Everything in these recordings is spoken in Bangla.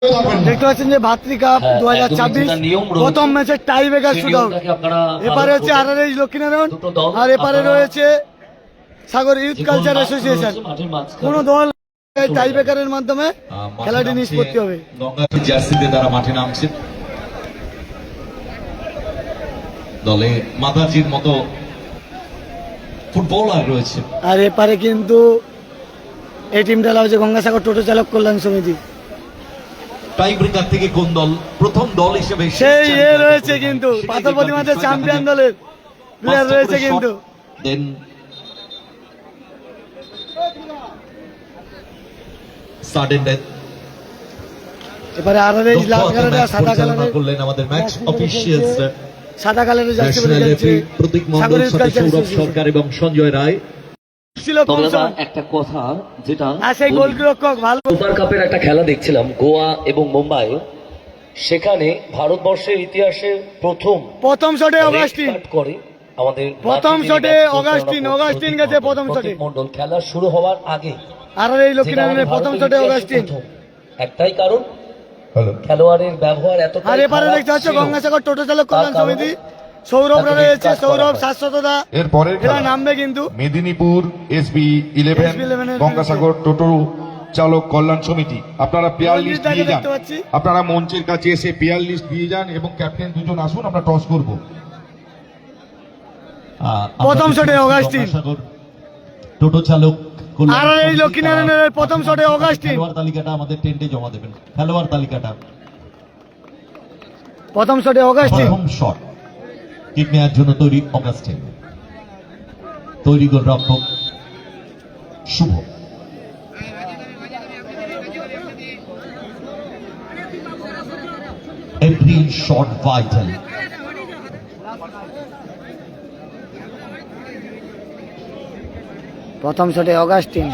দেখতে পাচ্ছেন যে ভাতৃ কাপ 2026 প্রথম ম্যাচের টাই ব্রেকার শুট আউট। এপারে হচ্ছে আরআরএইচ লক্ষ্মীনারায়ণ আর এপারে রয়েছে সাগর ইউথ কালচার অ্যাসোসিয়েশন। কোন দল টাই ব্রেকারের মাধ্যমে খেলাটি নিষ্পত্তি হবে। জার্সিতে তারা মাঠে নামছে, দলে মাতাজির মতো ফুটবলার রয়েছে। আর এপারে কিন্তু এই টিমটা হচ্ছে গঙ্গাসাগর টোটো চালক কল্যাণ সমিতি। টাই ব্রেকার থেকে কোন দল প্রথম দল হিসেবে সেই রয়েছে কিন্তু পাথর প্রতিমাতে চ্যাম্পিয়ন দলের প্লেয়ার রয়েছে কিন্তু। দেন সাডেন ডেথ। এবারে আরআরএইচ লাল কালারের সাদা কালারের করলেন আমাদের ম্যাচ অফিশিয়ালস, সাদা কালারের জার্সি পরে যাচ্ছে প্রতীক মণ্ডল, সৌরভ সরকার এবং সঞ্জয় রায়। একটা কথা যেটা সেই গোলরক্ষক ভালো সুপার কাপের একটা খেলা দেখছিলাম গোয়া এবং মুম্বাই, সেখানে ভারতবর্ষের ইতিহাসে প্রথম শটে অগাস্টিন করে আমাদের প্রথম শটে অগাস্টিন গেছে প্রথম শটে। মণ্ডল খেলা শুরু হওয়ার আগে আর এই লক্ষ্মীনারায়ণের প্রথম শটে অগাস্টিন। একটাই কারণ খেলোয়াড়ের ব্যবহার এত। আর এবারে দেখতে হচ্ছে গঙ্গাসাগর টোটো চালক কল্যাণ সমিতি, সৌরভ রয়েছে, সৌরভ শাশ্বতদা এরপরের খেলা নামবে কিন্তু মেদিনীপুর এসবি 11 গঙ্গাসাগর টোটো চালক কল্যাণ সমিতি। আপনারা প্লেয়ার লিস্ট দিয়ে যান, আপনারা মঞ্চের কাছে এসে প্লেয়ার লিস্ট দিয়ে যান এবং ক্যাপ্টেন দুজন আসুন, আমরা টস করব। প্রথম শটে অগাস্টিন, টোটো চালক আর এই লক্ষ্মীনারায়ণের প্রথম শটে অগাস্টিন। খেলোয়াড় তালিকাটা আমাদের টেন্টে জমা দেবেন, খেলোয়াড় তালিকাটা। প্রথম শটে অগাস্টিন, প্রথম শট কিক নেওয়ার জন্য তৈরি অগাস্টিন, তৈরি গোলরক্ষক শুভ। Every shot vital. প্রথম শটে অগাস্টিন,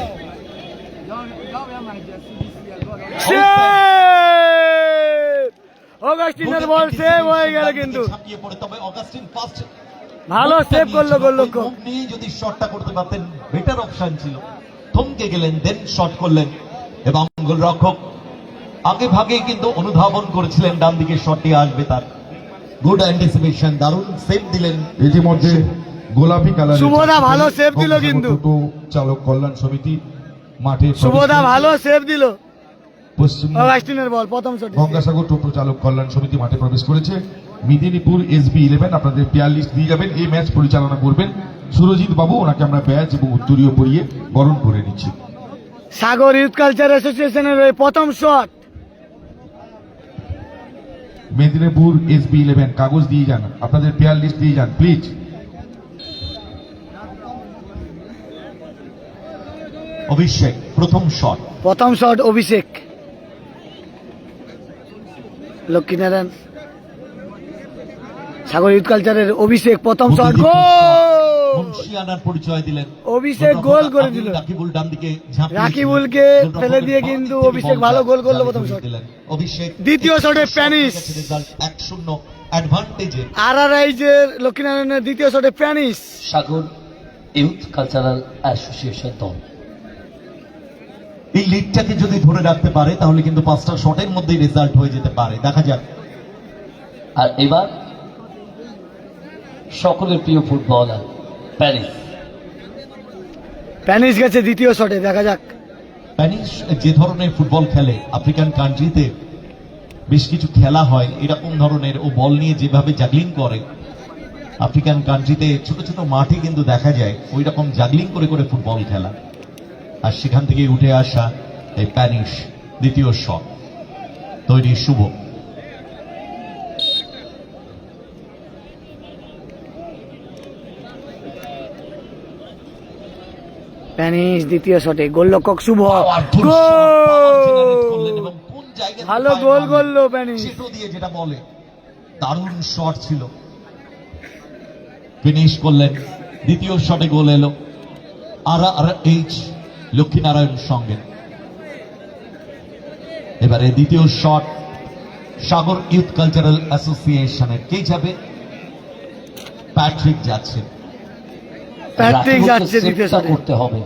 অগাস্টিনের বল সেভ হয়ে গেল কিন্তু ভালো সেভ করলো গোলরক্ষক। যদি শটটা করতে পারতেন বেটার অপশন ছিল, থমকে গেলেন, দেন শট করলেন এবং গোলরক্ষক আগে ভাগে কিন্তু অনুধাবন করেছিলেন ডান দিকে শটটি আসবে, তার গুড অ্যান্টিসিপেশন, দারুণ সেভ দিলেন। ইতিমধ্যে গোলাপি কালার শুভদা ভালো সেভ দিল কিন্তু টোটো চালক কল্যাণ সমিতি মাঠে। শুভদা ভালো সেভ দিল। পশ্চিম অগাস্টিনের বল প্রথম শটে গঙ্গাসাগর টোটো চালক কল্যাণ সমিতি মাঠে প্রবেশ করেছে। মেদিনীপুর এসবি 11 আপনাদের প্লেয়ার লিস্ট দিয়ে যাবেন। এই ম্যাচ পরিচালনা করবেন সুরজিৎ বাবু, ওনাকে আমরা ব্যাচ এবং উত্তরীয় পরিয়ে বরণ করে নিচ্ছি। সাগর ইউথ কালচার অ্যাসোসিয়েশনের প্রথম শট। মেদিনীপুর এসবি 11 কাগজ দিয়ে যান, আপনাদের প্লেয়ার লিস্ট দিয়ে যান প্লিজ। অভিষেক প্রথম শট, প্রথম শট অভিষেক। লক্ষ্মীনারায়ণ সাগর ইউথ কালচারের অভিষেক প্রথম শট, মুন্সিয়ানার পরিচয় দিলেন অভিষেক, গোল করে দিল। রাকিবুল ডান দিকে রাকিবুলকে ফেলে দিয়ে কিন্তু অভিষেক ভালো গোল করলো প্রথম শট। অভিষেক দ্বিতীয় শটে প্যানিস, 1-0 অ্যাডভান্টেজে আরআরএইচের লক্ষ্মীনারায়ণের দ্বিতীয় শটে প্যানিস। সাগর ইউথ কালচারাল অ্যাসোসিয়েশন দল এই লিডটাকে যদি ধরে রাখতে পারে তাহলে কিন্তু 5টা শটের মধ্যেই রেজাল্ট হয়ে যেতে পারে, দেখা যাক। আর এবার সকলের প্রিয় ফুটবলার প্যানিস গেছে দ্বিতীয় শটে, দেখা যাক। প্যানিস যে ধরনের ফুটবল খেলে, আফ্রিকান কান্ট্রিতে বেশ কিছু খেলা হয় এরকম ধরনের, ও বল নিয়ে যেভাবে জাগলিং করে, আফ্রিকান কান্ট্রিতে ছোট ছোট মাঠে কিন্তু দেখা যায় ওই রকম জাগলিং করে করে ফুটবল খেলা। আর সেখান থেকে উঠে আসা এই প্যানিস, দ্বিতীয় শট তৈরি শুভ। প্যানিস দ্বিতীয় শটে, গোলরক্ষক শুভ, ভালো গোল করলো প্যানিস। দিয়ে যেটা বলে দারুণ শট ছিল, ফিনিশ করলেন। দ্বিতীয় শটে গোল এলো আরআরএইচ লক্ষ্মীনারায়ণ সঙ্গে। এবারে দ্বিতীয় শট সাগর ইউথ কালচারাল অ্যাসোসিয়েশনের। কে যাবে? প্যাট্রিক যাচ্ছে, প্যাট্রিক যাচ্ছে দ্বিতীয় শটে। করতে হবে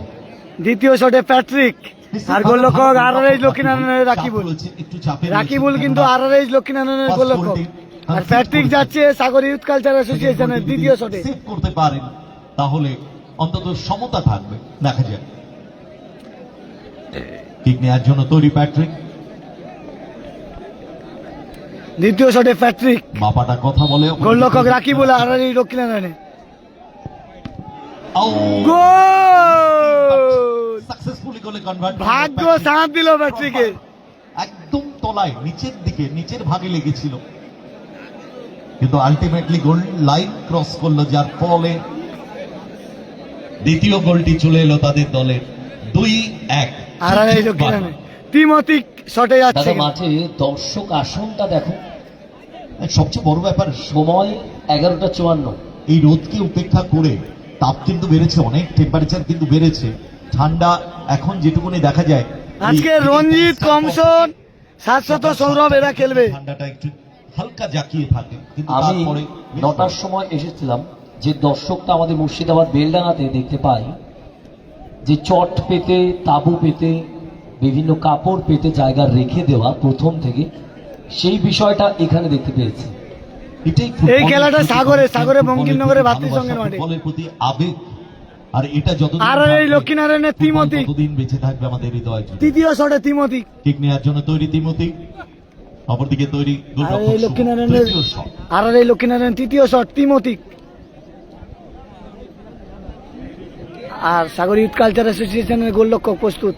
দ্বিতীয় শটে প্যাট্রিক। আর গোলরক্ষক আরআরএইচ লক্ষ্মীনারায়ণের রাকিবুল। একটু চাপে রাকিবুল কিন্তু আরআরএইচ লক্ষ্মীনারায়ণের গোলরক্ষক। আর প্যাট্রিক যাচ্ছে সাগর ইউথ কালচার অ্যাসোসিয়েশনের দ্বিতীয় শটে। সেভ করতে পারেন তাহলে অন্তত সমতা থাকবে। দেখা যায় কিক নেওয়ার জন্য তৈরি প্যাট্রিক, দ্বিতীয় শটে প্যাট্রিক, মাপাটা কথা বলে গোলরক্ষক রাকিবুল আরআরএইচ লক্ষ্মীনারায়ণের গোল। সাকসেসফুলি গোলে কনভার্ট, ভাগ্য সাথ দিল প্যাট্রিকের। একদম তলায় নিচের দিকে নিচের ভাগে লেগেছিল, কিন্তু আলটিমেটলি গোল লাইন ক্রস করলো, যার ফলে দ্বিতীয় গোলটি চলে এলো তাদের দলের 2-1। আরআরএইচ লক্ষ্মীনারায়ণ ত্রিমতি শটে যাচ্ছে। দাদা মাঠে দর্শক আসনটা দেখো, সবচেয়ে বড় ব্যাপার সময় 11:54। এই রোদকে উপেক্ষা করে তাপ কিন্তু বেড়েছে অনেক, টেম্পারেচার কিন্তু বেড়েছে, ঠান্ডা এখন যেটুকুনি দেখা যায়। আজকে রঞ্জিত, কমসন, 700 সৌরভ এরা খেলবে। ঠান্ডাটা একটু হালকা জাকিয়ে থাকে, কিন্তু আমি তারপরে 9টার সময় এসেছিলাম, যে দর্শকটা আমাদের মুর্শিদাবাদ বেলডাঙাতে দেখতে পাই, যে চট পেতে, তাবু পেতে, বিভিন্ন কাপড় পেতে জায়গা রেখে দেওয়া প্রথম থেকে, সেই বিষয়টা এখানে দেখতে পেয়েছি। এটাই এই খেলাটা সাগরে বঙ্কিমনগরে ভাতৃসংঘের মাঠে। ফুটবলের প্রতি আবেগ, আর এটা যতদিন আরআরএইচ লক্ষ্মীনারায়ণের তিমতি ততদিন বেঁচে থাকবে আমাদের হৃদয়ে। তৃতীয় শটে তিমতি, কিক নেওয়ার জন্য তৈরি তিমতি, অপরদিকে তৈরি আরআরএইচ লক্ষ্মীনারায়ণের তৃতীয় শট। আরআরএইচ লক্ষ্মীনারায়ণ তৃতীয় শট তিমতি। আর সাগর ইউথ কালচার অ্যাসোসিয়েশনের গোলরক্ষক প্রস্তুত।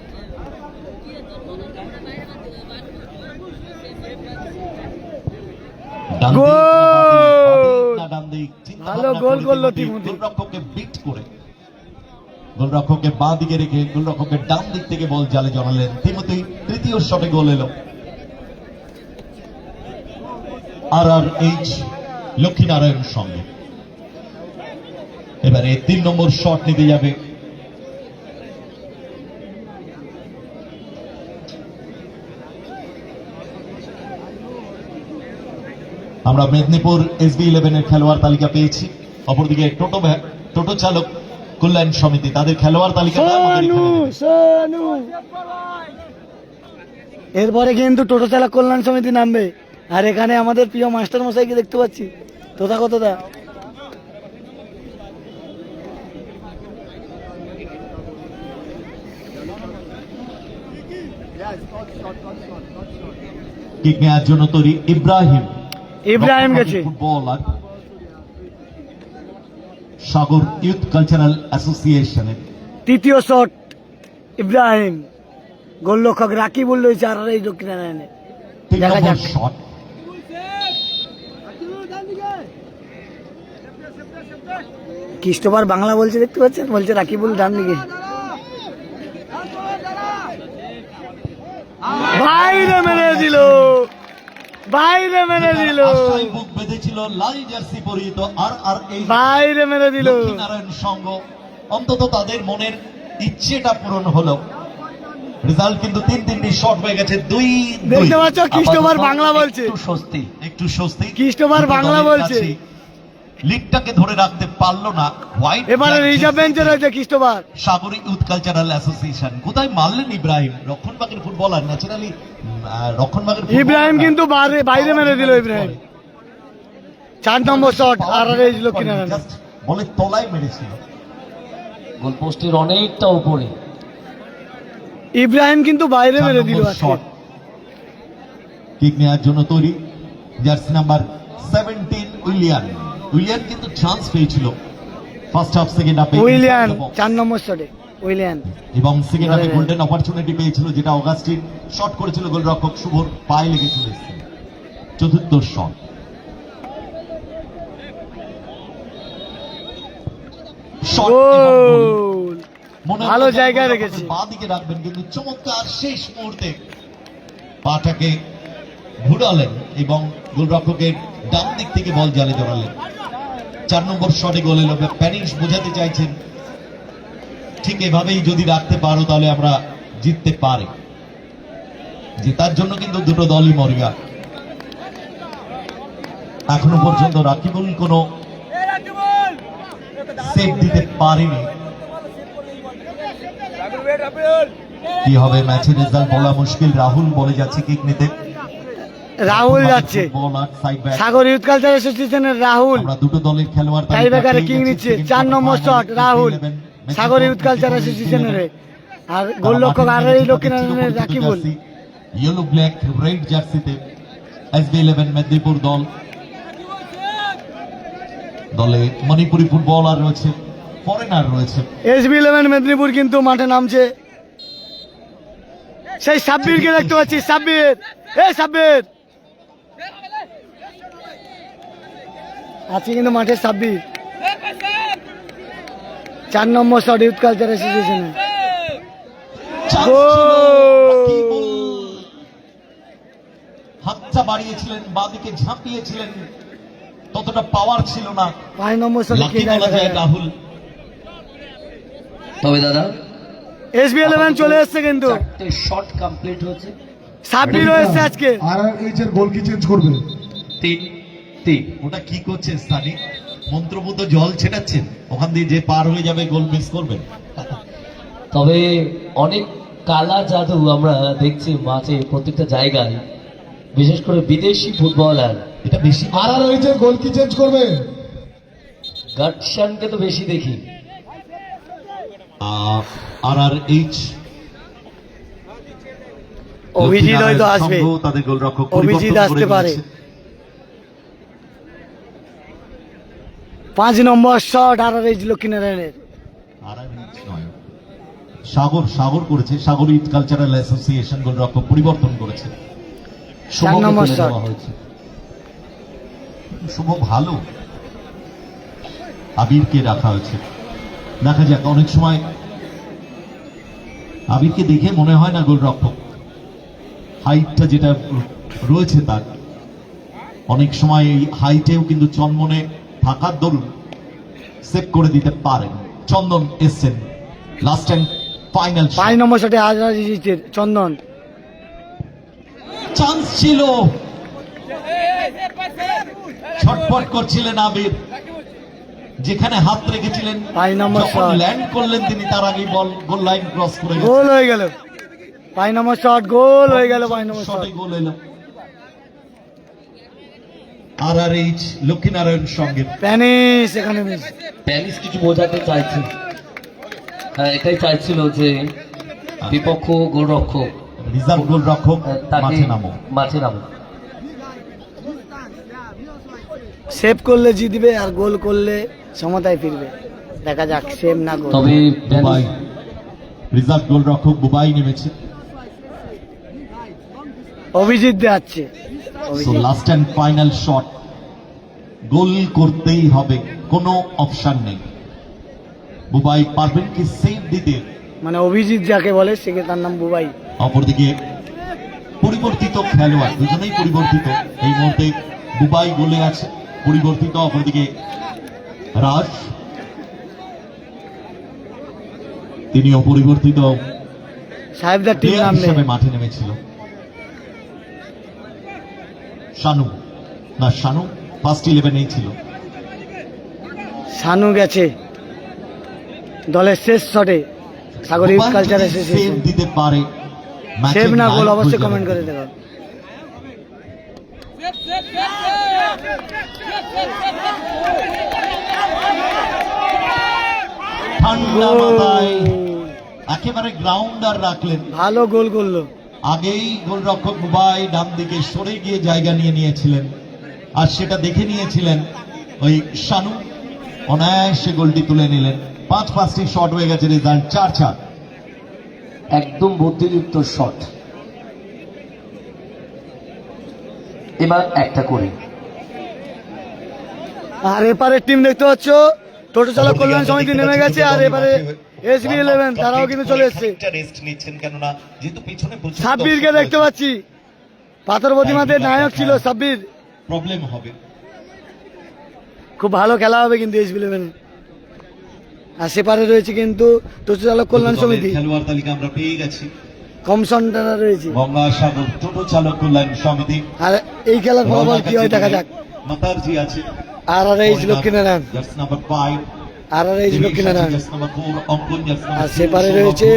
ডান দিক গোল! না ডান দিক, চিন্তা ভালো ভাবনা গোল করে করলো তিমতি তিমতি। গোলরক্ষককে বিট করে, গোলরক্ষককে বাঁ দিকে রেখে গোলরক্ষকের ডান দিক থেকে বল জালে জড়ালেন তিমতি। তৃতীয় শটে গোল এলো আরআরএইচ লক্ষ্মীনারায়ণ সঙ্গে। এবারে 3 নম্বর শট নিতে যাবে আমরা মেদিনীপুর SB11 এর খেলোয়াড় তালিকা পেয়েছি। অপরদিকে টোটো চালক কল্যাণ সমিতি তাদের খেলোয়াড় তালিকা এরপরে কিন্তু টোটো চালক কল্যাণ সমিতি নামবে। আর এখানে আমাদের প্রিয় মাস্টার মশাইকে দেখতে পাচ্ছি, তথাগতদা। কিক নেওয়ার জন্য তৈরি ইব্রাহিম গেছে। ফুটবলার সাগর ইউথ কালচারাল অ্যাসোসিয়েশনের তৃতীয় শট ইব্রাহিম, গোলরক্ষক রাকিবুল রয়েছে আরআরএইচ লক্ষ্মীনারায়ণের। 3 দেখা নম্বর যাক। শট। ক্রিস্টোফার বাংলা বলছে, দেখতে পাচ্ছেন, বলছে রাকিবুল ডান দিকে। বাইরে মেরে দিল, বাইরে মেরে দিল, আশায় বুক বেঁধেছিল লাল জার্সি পরিহিত আরআরএইচ বাইরে মেরে দিল। লক্ষ্মীনারায়ণ সংঘ, অন্তত তাদের মনের ইচ্ছেটা পূরণ হলো। রেজাল্ট কিন্তু 3-3টি শট হয়ে গেছে, 2-2। দেখতে পাচ্ছ ক্রিস্টোফার বাংলা বলছে, একটু স্বস্তি। ক্রিস্টোফার বাংলা বলছে। লিগটাকে ধরে রাখতে পারলো না হোয়াইট। এবারে রিজার্ভ বেঞ্চে রয়েছে Christopher. Sagari youth cultural association কোথায় মারলেন ইব্রাহিম, রক্ষণভাগের ফুটবলার, ন্যাচারালি রক্ষণভাগের ইব্রাহিম কিন্তু বাইরে মেরে দিল। ইব্রাহিম 4 নম্বর শট আরআরএইচ লক্ষ্মীনারায়ণ, বলে তলায় মেরেছিল, গোলপোস্টের অনেকটা উপরে। ইব্রাহিম কিন্তু বাইরে মেরে দিল। শট কিক নেওয়ার জন্য তৈরি জার্সি নাম্বার 17 উইলিয়ান কিন্তু চান্স পেয়েছিল ফার্স্ট হাফ, সেকেন্ড হাফে উইলিয়ান 4 নম্বর শটে উইলিয়ান, এবং সেকেন্ড হাফে গোল্ডেন অপরচুনিটি পেয়েছিল, যেটা অগাস্টিন শট করেছিল, গোলরক্ষক শুভর পায়ে লেগে চলে এসেছিল। চতুর্থ শট গোল, ভালো জায়গায় রেখেছে। বাঁ দিকে রাখবেন, কিন্তু চমৎকার শেষ মুহূর্তে পাটাকে ঘুরালেন এবং গোলরক্ষকের ডান দিক থেকে বল জালে জড়ালেন। 4 নম্বর শটে গোল এলো। প্যানিশ বোঝাতে চাইছেন ঠিক এভাবেই যদি রাখতে পারো তাহলে আমরা জিততে পারি। জেতার জন্য কিন্তু দুটো দলই মরিয়া। এখনো পর্যন্ত রাকিবুল কোনো সেভ দিতে পারেনি। কি হবে ম্যাচের রেজাল্ট বলা মুশকিল। রাহুল বলে যাচ্ছে কিক নিতে, রাহুল যাচ্ছে, বলার সাইড ব্যাক। সাগর ইউথ কালচার অ্যাসোসিয়েশনের রাহুল আমরা দুটো দলের খেলোয়াড় টাই ব্রেকারে কিং নিচ্ছে। 4 নম্বর শট রাহুল সাগর ইউথ কালচার অ্যাসোসিয়েশনের, আর গোলরক্ষক আরআরএইচ লক্ষ্মীনারায়ণের রাকিবুল। ইয়েলো ব্ল্যাক রেড জার্সিতে SB11 মেদিনীপুর দল। দলে মণিপুরি ফুটবলার রয়েছে, ফরেনার রয়েছে। SB11 মেদিনীপুর কিন্তু মাঠে নামছে। সেই সাব্বিরকে দেখতে পাচ্ছি, সাব্বির, সাব্বির আছে কিন্তু মাঠে। সাব্বির 4 নম্বর শট ইউথ কালচার অ্যাসোসিয়েশনের। হাতটা বাড়িয়েছিলেন, বাঁদিকে ঝাঁপিয়েছিলেন, ততটা পাওয়ার ছিল না। 5 নম্বর শট লাকি বলা যায় রাহুল। তবে দাদা SB11 চলে এসছে কিন্তু, 4টে শট কমপ্লিট হয়েছে। সাব্বিরও এসছে আজকে। আরআরএইচ এর গোল কি চেঞ্জ করবে? 3-3। ওটা কি করছেন স্থানী? মন্ত্রমুগ্ধ জল ছেটাচ্ছেন, ওখান দিয়ে যে পার হয়ে যাবে গোল মিস করবেন। তবে অনেক কালা জাদু আমরা দেখছি মাঠে প্রত্যেকটা জায়গায়, বিশেষ করে বিদেশি ফুটবলার। এটা বেশি আরআরএইচ এর গোল কি চেঞ্জ করবে? গাটশানকে তো বেশি দেখি। RRH অভিজিৎ হয়তো আসবে, তাদের গোলরক্ষক অভিজিৎ আসতে পারে। 5 নম্বর শট আরআরএইচ লক্ষ্মীনারায়ণের। RRH নয়, সাগর করেছে। সাগর ইউথ কালচারাল অ্যাসোসিয়েশন গোলরক্ষক পরিবর্তন করেছে। 4 নম্বর শট শুভ ভালো, আবিরকে রাখা হয়েছে। দেখা যাক, অনেক সময় আবিরকে দেখে মনে হয় না গোলরক্ষক, হাইটটা যেটা রয়েছে তার, অনেক সময় এই হাইটেও কিন্তু চন্দনে থাকার দরুন সেভ করে দিতে পারেন। চন্দন এসছেন লাস্ট টাইম ফাইনাল। 5 নম্বর শটে আরআরএইচের চন্দন। চান্স ছিল, ছটফট করছিলেন আবির, যেখানে হাত রেখেছিলেন 5 নম্বর যখন শট ল্যান্ড করলেন তিনি, তার আগেই বল গোল লাইন ক্রস করে গেছে। গোল হয়ে গেল। 5 নম্বর শট গোল হয়ে গেল। 5 নম্বর শট শটে গোল এলো। RRH লক্ষ্মীনারায়ণ সঙ্গে প্যানিস এখানে মিস। প্যারিস কিছু বোঝাতে চাইছে, হ্যাঁ এটাই চাইছিল যে বিপক্ষ গোলরক্ষক রিজার্ভ গোলরক্ষক তাকে মাঠে নামো। সেভ করলে জিতবে, আর গোল করলে সমতায় ফিরবে। দেখা যাক সেভ না গোল। তবে বুবাই রিজার্ভ গোলরক্ষক বুবাই নেমেছে। অভিজিৎ যাচ্ছে। So last and final shot, goal করতেই হবে, কোনো অপশন নেই। বুবাই পারবেন কি সেভ দিতে? মানে অভিজিৎ যাকে বলে সে তার নাম বুবাই। অপরদিকে পরিবর্তিত খেলোয়াড়, দুজনেই পরিবর্তিত। এই মুহূর্তে বুবাই গোলে আছে, পরিবর্তিত। অপরদিকে রাজ, তিনিও পরিবর্তিত সাহেবদার টিম প্লেয়ার নামবে। হিসেবে মাঠে নেমেছিল। শানু ফার্স্ট 11 ছিল। শানু গেছে দলের শেষ শটে। সাগর ইউথ কালচার সেভ অ্যাসোসিয়েশন দিতে পারে, সেভ না গোল অবশ্যই কমেন্ট করে দেবেন। ঠান্ডা মাথায় একেবারে গ্রাউন্ডার রাখলেন। ভালো গোল করলো। আগেই গোলরক্ষক বুবাই ডান দিকে সরে গিয়ে জায়গা নিয়েছিলেন, আর সেটা দেখে নিয়েছিলেন ওই শানু। অনায়াসে গোলটি তুলে নিলেন। 5-5টি শট হয়ে গেছে, রেজাল্ট 4-4। একদম বুদ্ধিদীপ্ত শট। এবার একটা করে। আর এপারের টিম দেখতে পাচ্ছ, টোটো চালক কল্যাণ সমিতি নেমে গেছে। আর এবারে SB11 তারাও কিন্তু চলে এসছে। রেস্ট নিচ্ছেন, কেননা যেহেতু পিছনে সাব্বিরকে দেখতে পাচ্ছি, পাথর প্রতিমাতে নায়ক ছিল সাব্বির। প্রবলেম হবে। খুব ভালো খেলা হবে কিন্তু SB11। আর সেপারে রয়েছে কিন্তু টোটো চালক কল্যাণ সমিতি। খেলোয়াড় তালিকা আমরা পেয়ে গেছি। কমসনটারা রয়েছে, গঙ্গাসাগর টোটো চালক কল্যাণ সমিতি। আর এই খেলার ফলাফল কি হয় দেখা যাক। মাতারজি আছে, RRH Lakshminarayan. Jersey number 5 RRH Lakshminarayan. Jersey number 4 Ankan, jersey number আর সেপারে রয়েছে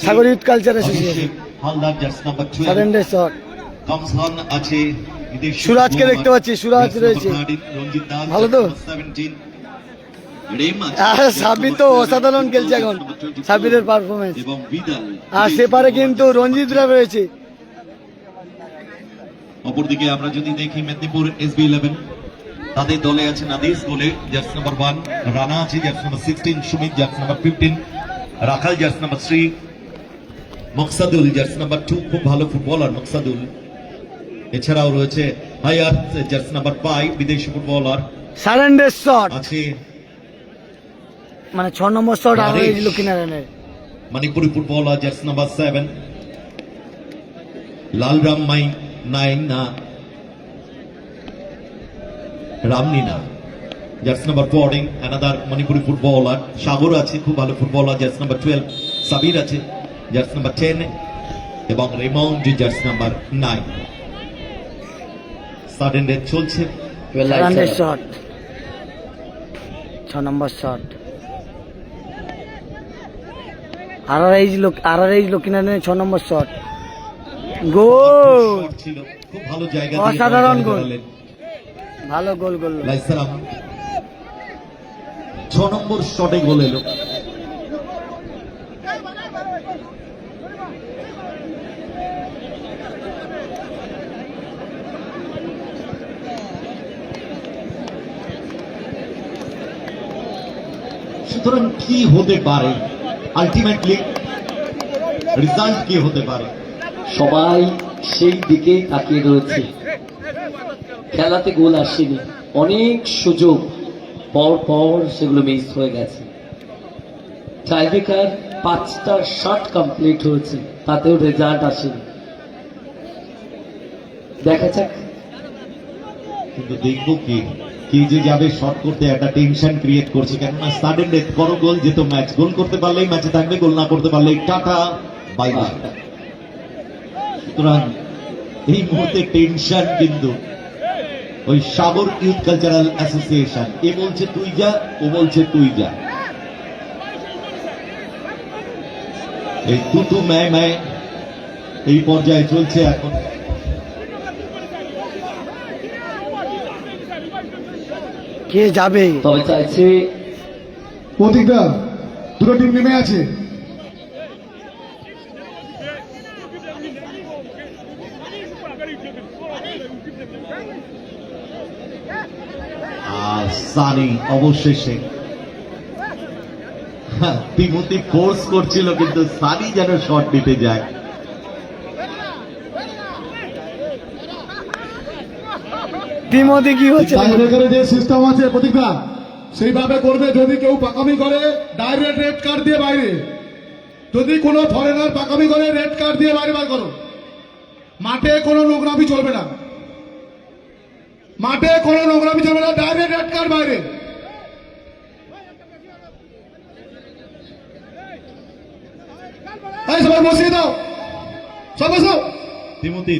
Sagar youth culture association. Haldar, jersey number 12 sudden death shot. কমসন আছে, বিদেশি সুরাজকে দেখতে পাচ্ছি, সুরাজ জার্সি রয়েছে। নাম্বার 13 রঞ্জিত দাস, ভালো তো? জার্সি নাম্বার 17 রেম আছে, আর সাব্বির তো অসাধারণ খেলছে এখন, সাব্বিরের পারফরমেন্স। এবং বিদাল। আর সেপারে কিন্তু রঞ্জিতরা রয়েছে। অপরদিকে আমরা যদি দেখি মেদিনীপুর এসবি 11 তাদের দলে আছে নাদিস গোলে, জার্সি নাম্বার 1 রানা আছে, jersey number 16 Sumit, jersey number 15 রাখাল, জার্সি নাম্বার 3 মকসাদুল, জার্সি নাম্বার 2 খুব ভালো ফুটবলার মকসাদুল। এছাড়াও রয়েছে হায়াত, জার্সি নাম্বার 5 বিদেশি ফুটবলার সাডেন ডে শট, আছে। মানে 6 নম্বর শট আরআরএইচ লক্ষ্মীনারায়ণের। Manipuri footballer jersey number 7 Lalram মাই 9 না রামনীনা, jersey number 14 another Manipuri footballer. Sagar আছে, খুব ভালো ফুটবলার, জার্সি নাম্বার 12 সাবির আছে, জার্সি নাম্বার 10 এবং Raymond jersey number 9। Sudden death চলছে। সাডেন ডে শট, 6 নম্বর শট আরআরএইচ লক্ষ্মীনারায়ণের 6 নম্বর শট। গোল, শট ছিল, খুব ভালো জায়গা অসাধারণ গোল। ভালো গোল করলো। লাইসারাম 6 নম্বর শটে গোল এলো। সুতরাং কি হতে পারে, আলটিমেটলি রেজাল্ট কি হতে পারে? সবাই সেই দিকে তাকিয়ে রয়েছে। খেলাতে গোল আসেনি, অনেক সুযোগ পর পর সেগুলো মিস হয়ে গেছে। টাইব্রেকার 5টা শট কমপ্লিট হয়েছে, তাতেও রেজাল্ট আসেনি। দেখা যাক। কিন্তু দেখবো কি যে যাবে শট করতে, একটা টেনশন ক্রিয়েট করছে, কেননা সাডেন ডেথ, বড় গোল যেত ম্যাচ, গোল করতে পারলেই ম্যাচে থাকবে, গোল না করতে পারলেই টাটা বাই বাই। সুতরাং এই মুহূর্তে টেনশন কিন্তু ওই সাগর ইউথ কালচারাল অ্যাসোসিয়েশন, এ বলছে তুই যা, ও বলছে তুই যা, এই তুতু ম্যায় এই পর্যায়ে চলছে এখন। কে যাবে? তবে চাইছে প্রতিটা দুটো টিম নেমে আছে। আর সানি অবশেষে, তিমুতি ফোর্স করছিল কিন্তু সানি যেন শট দিতে যায়। টিমোতে কি হচ্ছে? টাইব্রেকারের যে সিস্টেম আছে প্রতিটা সেইভাবে করবে। যদি কেউ পাকামি করে ডাইরেক্ট রেড কার্ড দিয়ে বাইরে, যদি কোনো ফরেনার পাকামি করে রেড কার্ড দিয়ে বাইরে বার করো। মাঠে কোনো নোংরামি চলবে না, মাঠে কোনো নোংরামি চলবে না, ডাইরেক্ট রেড কার্ড বাইরে। এই সবাই বসিয়ে দাও, সব বসো।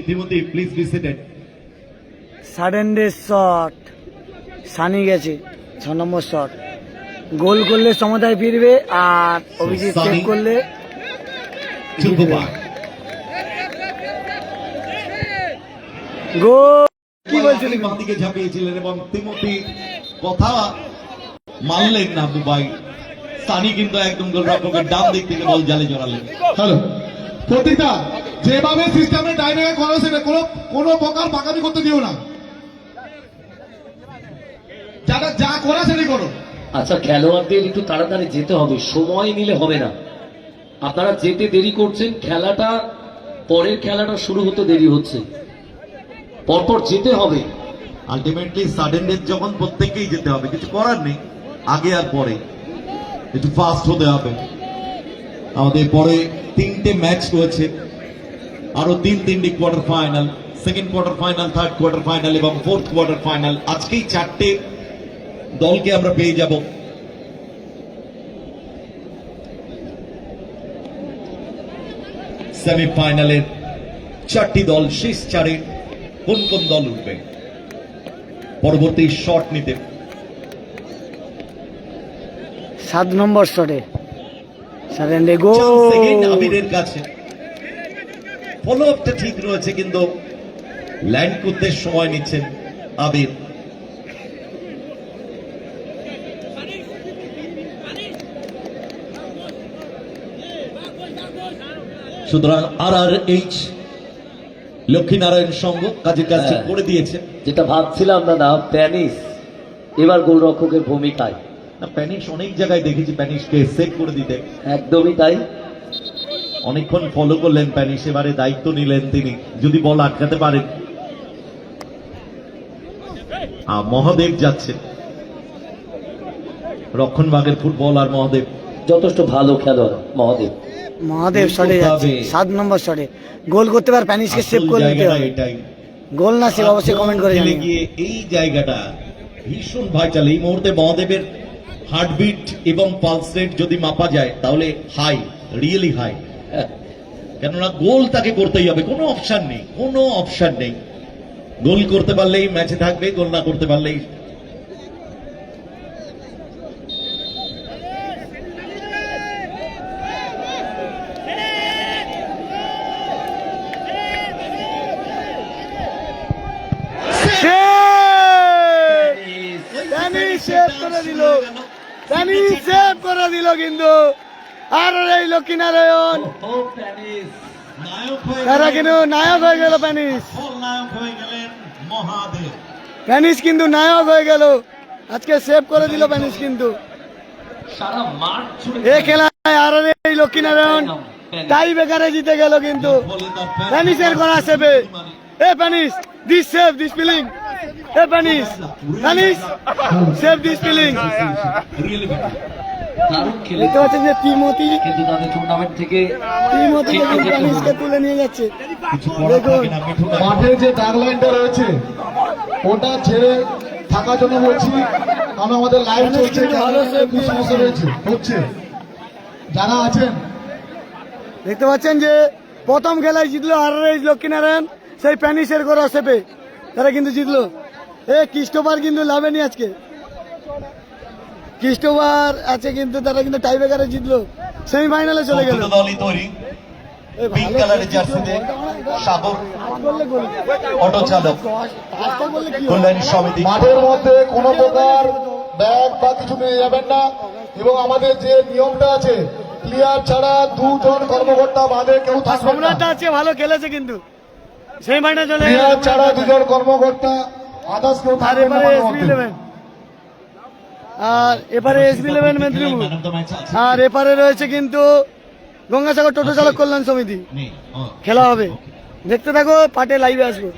তিমুতি please be seated. Sudden death shot, Sunny গেছে 6 নম্বর শট। গোল করলে সমতায় ফিরবে, আর অভিজিৎ সানি সেভ করলে চুকুবা গোল। কি বলছেন? বাঁ দিকে ঝাঁপিয়েছিলেন এবং তিমুতি কথা মানলেন না দুবাই। সানি কিন্তু একদম গোলরক্ষকের ডান দিক থেকে বল জালে জড়ালেন। হ্যালো, প্রতিটা যেভাবে সিস্টেমে ডাইরেক্ট করো সেটা কোনো প্রকার পাকামি করতে দিও না। যারা যা করা সেটাই করো। আচ্ছা, খেলোয়াড়দের একটু তাড়াতাড়ি যেতে হবে, সময় নিলে হবে না। আপনারা যেতে দেরি করছেন, খেলাটা পরের খেলাটা শুরু হতে দেরি হচ্ছে, পরপর যেতে হবে। আলটিমেটলি সাডেন ডেথ যখন প্রত্যেককেই যেতে হবে, কিছু করার নেই, আগে আর পরে একটু ফাস্ট হতে হবে। আমাদের পরে 3টে ম্যাচ রয়েছে, আরো 3টি quarter final, second quarter final, third quarter final এবং ফোর্থ কোয়ার্টার ফাইনাল। আজকেই 4টে দলকে আমরা পেয়ে যাব। সেমিফাইনালের 4টি দল, শেষ 4-এ কোন কোন দল উঠবে পরবর্তী শট নিতে। 7 নম্বর শটে সারেন্ডে চান্স এগেইন গোল। আবিরের কাছে। ফলো আপটা ঠিক রয়েছে কিন্তু ল্যান্ড করতে সময় নিচ্ছেন আবির। সুতরাং RRH লক্ষ্মীনারায়ণ সংঘ কাজের কাজ ঠিক করে দিয়েছে। যেটা ভাবছিলাম না প্যানিস এবার গোলরক্ষকের ভূমিকায়, না, প্যানিশ অনেক জায়গায় দেখেছি প্যানিশকে সেভ করে দিতে। একদমই তাই। অনেকক্ষণ ফলো করলেন প্যানিশ, এবারে দায়িত্ব নিলেন তিনি, যদি বল আটকাতে পারেন। মহাদেব যাচ্ছে, রক্ষণভাগের ফুটবলার মহাদেব। যথেষ্ট ভালো খেলোয়াড় মহাদেব। মহাদেব শটে যাচ্ছে 7 নম্বর শটে গোল করতে পারে, প্যানিশকে সেভ আসল করে নিতে জায়গাটা হবে। এটাই। গোল না সেভ অবশ্যই কমেন্ট করে খেলে জানিও। গিয়ে এই জায়গাটা ভীষণ ভাইটাল। এই মুহূর্তে মহাদেবের হার্টবিট এবং পালস রেট যদি মাপা যায় তাহলে হাই, রিয়েলি হাই। কেননা গোল তাকে করতেই হবে, কোনো অপশন নেই, কোনো অপশন নেই। গোল করতে পারলেই ম্যাচে থাকবে, গোল না করতে পারলেই। প্যানিশ সেভ করে দিল, প্যানিশ সেভ করে দিল কিন্তু। আর এই লক্ষ্মীনারায়ণ নায়ক হয়ে তারা কিন্তু নায়ক হয়ে গেল। প্যানিশ নায়ক হয়ে গেলেন মহাদেব। প্যানিশ কিন্তু নায়ক হয়ে গেল, আজকে সেভ করে দিল প্যানিশ কিন্তু। সারা মাঠ জুড়ে এ খেলায় আর এই লক্ষ্মীনারায়ণ টাই বেকারে জিতে গেল কিন্তু। প্যানিশের করা সেভে, এ প্যানিশ দিস সেভ দিস ফিলিং, এ প্যানিশ প্যানিশ সেভ দিস ফিলিং। দারুণ খেলে, দেখতে পাচ্ছেন যে তিমতি কিন্তু তাদের টুর্নামেন্ট থেকে প্যানিশকে তুলে নিয়ে যাচ্ছে। কিছু করার থাকে না, মিঠুন। মাঠের যে ডাক লাইনটা রয়েছে ওটা ছেড়ে থাকার জন্য বলছি, কারণ আমাদের লাইভ চলছে, ভালো save খুব সমস্যা রয়েছে হচ্ছে। যারা আছেন দেখতে পাচ্ছেন যে প্রথম খেলায় জিতলো আর লক্ষ্মীনারায়ণ, সেই প্যানিশের করা সেপে তারা কিন্তু জিতলো। এ ক্রিস্টোফার কিন্তু লাভেনি আজকে, ক্রিস্টোফার আছে কিন্তু তারা কিন্তু টাই বেকারে জিতলো, সেমিফাইনালে চলে গেল। দুটো দলই তৈরি। এ পিঙ্ক ভালো কালারের জার্সিতে সাগর, করলে গোল। অটো চালক, পাঁচটা করলে কি হবে? কল্যাণ সমিতি। মাঠের মধ্যে কোনো প্রকার ব্যাগ বা কিছু নিয়ে যাবেন না, এবং আমাদের যে নিয়মটা আছে প্লেয়ার ছাড়া 2 জন কর্মকর্তা বাদে কেউ আর থাকবেন না। সম্রাটটা আজকে ভালো খেলেছে কিন্তু, সেমিফাইনালে চলে গেল। প্লেয়ার ছাড়া 2 জন কর্মকর্তা আদার্স কেউ আর থাকবেন না এবারে মাঠের এসবি মধ্যে। 11, আর এবারে SB 11 Medinipur, man of the match আছে। আর এপারে রয়েছে কিন্তু গঙ্গাসাগর টোটো চালক কল্যাণ সমিতি। নেই। ও। খেলা হবে, দেখতে থাকো, পাটে লাইভে আসবো।